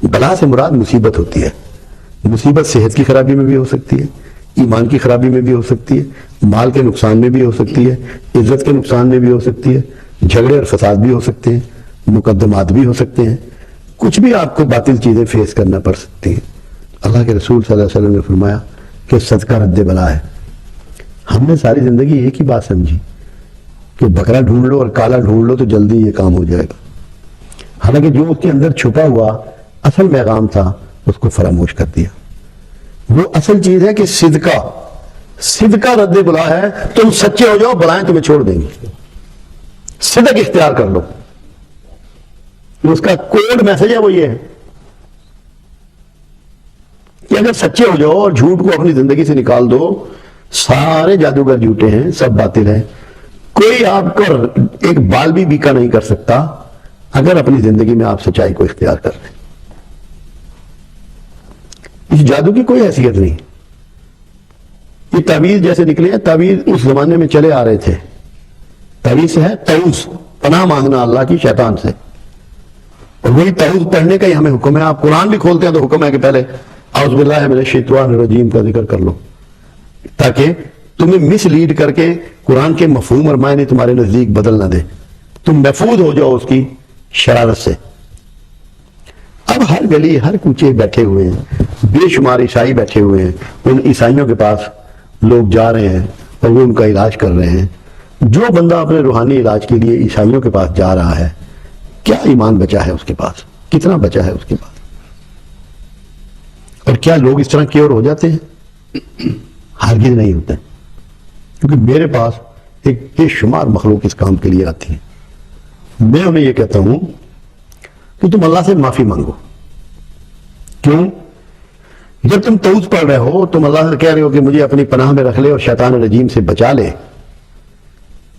بلا سے مراد مصیبت ہوتی ہے. مصیبت صحت کی خرابی میں بھی ہو سکتی ہے، ایمان کی خرابی میں بھی ہو سکتی ہے، مال کے نقصان میں بھی ہو سکتی ہے، عزت کے نقصان میں بھی ہو سکتی ہے، جھگڑے اور فساد بھی ہو سکتے ہیں، مقدمات بھی ہو سکتے ہیں، کچھ بھی آپ کو باطل چیزیں فیس کرنا پڑ سکتی ہیں. اللہ کے رسول صلی اللہ علیہ وسلم نے فرمایا کہ صدقہ رد بلا ہے. ہم نے ساری زندگی ایک ہی بات سمجھی کہ بکرا ڈھونڈ لو اور کالا ڈھونڈ لو تو جلدی یہ کام ہو جائے گا. حالانکہ جو اس کے اندر چھپا ہوا اصل پیغام تھا اس کو فراموش کر دیا. وہ اصل چیز ہے کہ صدقہ رد بلا ہے. تم سچے ہو جاؤ، بلائیں تمہیں چھوڑ دیں گی. صدق اختیار کر لو. اس کا کوڈ میسج ہے وہ یہ ہے کہ اگر سچے ہو جاؤ اور جھوٹ کو اپنی زندگی سے نکال دو، سارے جادوگر جھوٹے ہیں، سب باطل ہیں. کوئی آپ کو ایک بال بھی بیکا نہیں کر سکتا اگر اپنی زندگی میں آپ سچائی کو اختیار کر لیں. اس جادو کی کوئی حیثیت نہیں. یہ تعویذ جیسے نکلے ہیں، تعویذ اس زمانے میں چلے آ رہے تھے. تعویذ ہے تعوذ، پناہ مانگنا اللہ کی شیطان سے. اور وہی تعوذ پڑھنے کا ہی ہمیں حکم ہے. آپ قرآن بھی کھولتے ہیں تو حکم ہے کہ پہلے اعوذ باللہ من الشیطان الرجیم کا ذکر کر لو، تاکہ تمہیں مس لیڈ کر کے قرآن کے مفہوم اور معنی تمہارے نزدیک بدل نہ دے، تم محفوظ ہو جاؤ اس کی شرارت سے. اب ہر گلی ہر کوچے بیٹھے ہوئے ہیں، بے شمار عیسائی بیٹھے ہوئے ہیں. ان عیسائیوں کے پاس لوگ جا رہے ہیں اور وہ ان کا علاج کر رہے ہیں. جو بندہ اپنے روحانی علاج کے لیے عیسائیوں کے پاس جا رہا ہے، کیا ایمان بچا ہے اس کے پاس؟ کتنا بچا ہے اس کے پاس؟ اور کیا لوگ اس طرح کیور ہو جاتے ہیں؟ ہرگز نہیں ہوتے. کیونکہ میرے پاس ایک بے شمار مخلوق اس کام کے لیے آتی ہے. میں انہیں یہ کہتا ہوں کہ تم اللہ سے معافی مانگو. کیوں؟ جب تم تعوذ پڑھ رہے ہو، تم اللہ سے کہہ رہے ہو کہ مجھے اپنی پناہ میں رکھ لے اور شیطان الرجیم سے بچا لے،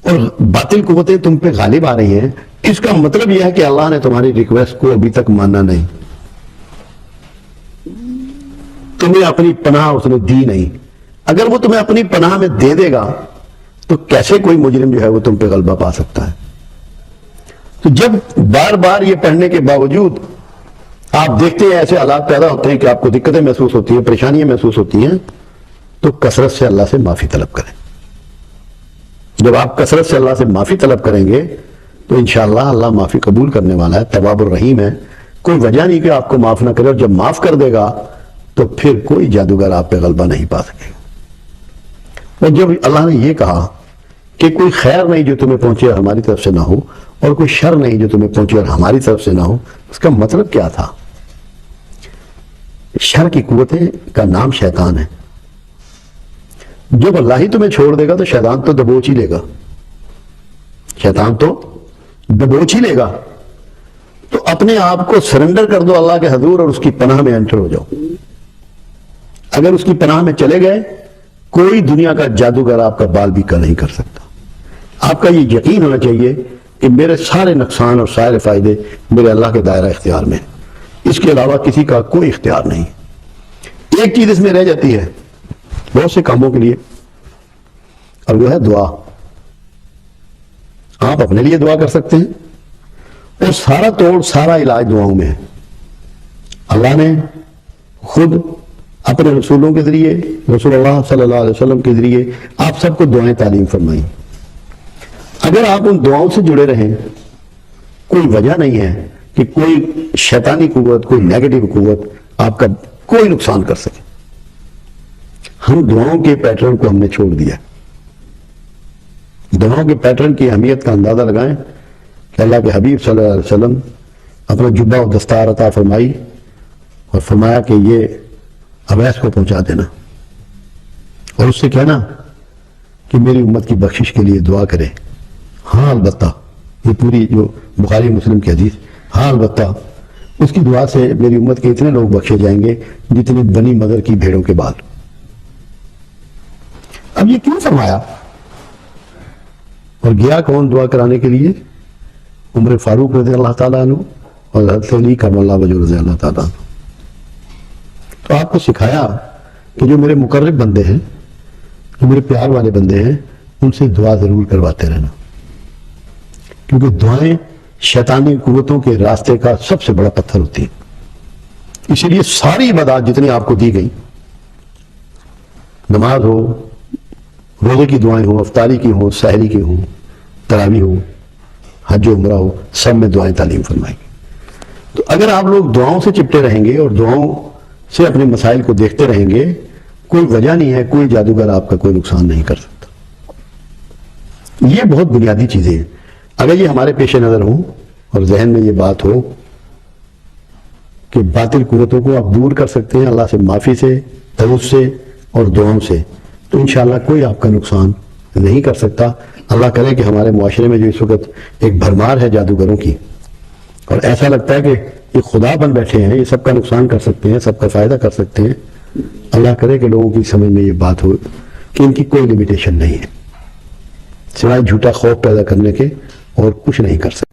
اور باطل قوتیں تم پہ غالب آ رہی ہیں. اس کا مطلب یہ ہے کہ اللہ نے تمہاری ریکویسٹ کو ابھی تک مانا نہیں، تمہیں اپنی پناہ اس نے دی نہیں. اگر وہ تمہیں اپنی پناہ میں دے دے گا تو کیسے کوئی مجرم جو ہے وہ تم پہ غلبہ پا سکتا ہے؟ تو جب بار بار یہ پڑھنے کے باوجود آپ دیکھتے ہیں ایسے حالات پیدا ہوتے ہیں کہ آپ کو دقتیں محسوس ہوتی ہیں، پریشانیاں محسوس ہوتی ہیں، تو کثرت سے اللہ سے معافی طلب کریں. جب آپ کثرت سے اللہ سے معافی طلب کریں گے تو انشاءاللہ اللہ معافی قبول کرنے والا ہے، تواب الرحیم ہے. کوئی وجہ نہیں کہ آپ کو معاف نہ کرے. اور جب معاف کر دے گا تو پھر کوئی جادوگر آپ پہ غلبہ نہیں پا سکے گا. اور جب اللہ نے یہ کہا کہ کوئی خیر نہیں جو تمہیں پہنچے اور ہماری طرف سے نہ ہو، اور کوئی شر نہیں جو تمہیں پہنچے اور ہماری طرف سے نہ ہو، اس کا مطلب کیا تھا؟ شر کی قوتیں کا نام شیطان ہے. جب اللہ ہی تمہیں چھوڑ دے گا تو شیطان تو دبوچ ہی لے گا. شیطان تو دبوچ ہی لے گا. تو اپنے آپ کو سرنڈر کر دو اللہ کے حضور اور اس کی پناہ میں انٹر ہو جاؤ. اگر اس کی پناہ میں چلے گئے، کوئی دنیا کا جادوگر آپ کا بال بیکا نہیں کر سکتا. آپ کا یہ یقین ہونا چاہیے کہ میرے سارے نقصان اور سارے فائدے میرے اللہ کے دائرہ اختیار میں، اس کے علاوہ کسی کا کوئی اختیار نہیں. ایک چیز اس میں رہ جاتی ہے بہت سے کاموں کے لیے، اور وہ ہے دعا. آپ اپنے لیے دعا کر سکتے ہیں، اور سارا توڑ سارا علاج دعاؤں میں ہے. اللہ نے خود اپنے رسولوں کے ذریعے، رسول اللہ صلی اللہ علیہ وسلم کے ذریعے آپ سب کو دعائیں تعلیم فرمائی. اگر آپ ان دعاؤں سے جڑے رہیں، کوئی وجہ نہیں ہے کہ کوئی شیطانی قوت، کوئی نیگیٹو قوت آپ کا کوئی نقصان کر سکے. ہم دعاؤں کے پیٹرن کو ہم نے چھوڑ دیا. دعاؤں کے پیٹرن کی اہمیت کا اندازہ لگائیں کہ اللہ کے حبیب صلی اللہ علیہ وسلم اپنا جبہ و دستار عطا فرمائی اور فرمایا کہ یہ اویس کو پہنچا دینا اور اس سے کہنا کہ میری امت کی بخشش کے لیے دعا کرے. ہاں البتہ، یہ پوری جو بخاری مسلم کی حدیث، ہاں البتہ اس کی دعا سے میری امت کے اتنے لوگ بخشے جائیں گے جتنے بنی مدر کی بھیڑوں کے بال. اب یہ کیوں فرمایا؟ اور گیا کون دعا کرانے کے لیے؟ عمر فاروق رضی اللہ تعالیٰ عنہ اور حضرت علی کرم اللہ وجہ رضی اللہ تعالیٰ عنہ. تو آپ کو سکھایا کہ جو میرے مقرب بندے ہیں، جو میرے پیار والے بندے ہیں، ان سے دعا ضرور کرواتے رہنا، کیونکہ دعائیں شیطانی قوتوں کے راستے کا سب سے بڑا پتھر ہوتی ہیں. اسی لیے ساری عبادات جتنی آپ کو دی گئی، نماز ہو، روزے کی دعائیں ہوں، افطاری کی ہوں، سحری کی ہوں، تراویح ہو، حج و عمرہ ہو، سب میں دعائیں تعلیم فرمائیں گے. تو اگر آپ لوگ دعاؤں سے چپٹے رہیں گے اور دعاؤں سے اپنے مسائل کو دیکھتے رہیں گے، کوئی وجہ نہیں ہے، کوئی جادوگر آپ کا کوئی نقصان نہیں کر سکتا. یہ بہت بنیادی چیزیں ہیں. اگر یہ ہمارے پیش نظر ہوں اور ذہن میں یہ بات ہو کہ باطل قوتوں کو آپ دور کر سکتے ہیں اللہ سے معافی سے، توبہ سے اور دعاؤں سے، تو انشاءاللہ کوئی آپ کا نقصان نہیں کر سکتا. اللہ کرے کہ ہمارے معاشرے میں جو اس وقت ایک بھرمار ہے جادوگروں کی، اور ایسا لگتا ہے کہ یہ خدا بن بیٹھے ہیں، یہ سب کا نقصان کر سکتے ہیں، سب کا فائدہ کر سکتے ہیں، اللہ کرے کہ لوگوں کی سمجھ میں یہ بات ہو کہ ان کی کوئی لمیٹیشن نہیں ہے، سوائے جھوٹا خوف پیدا کرنے کے اور کچھ نہیں کر سکتے.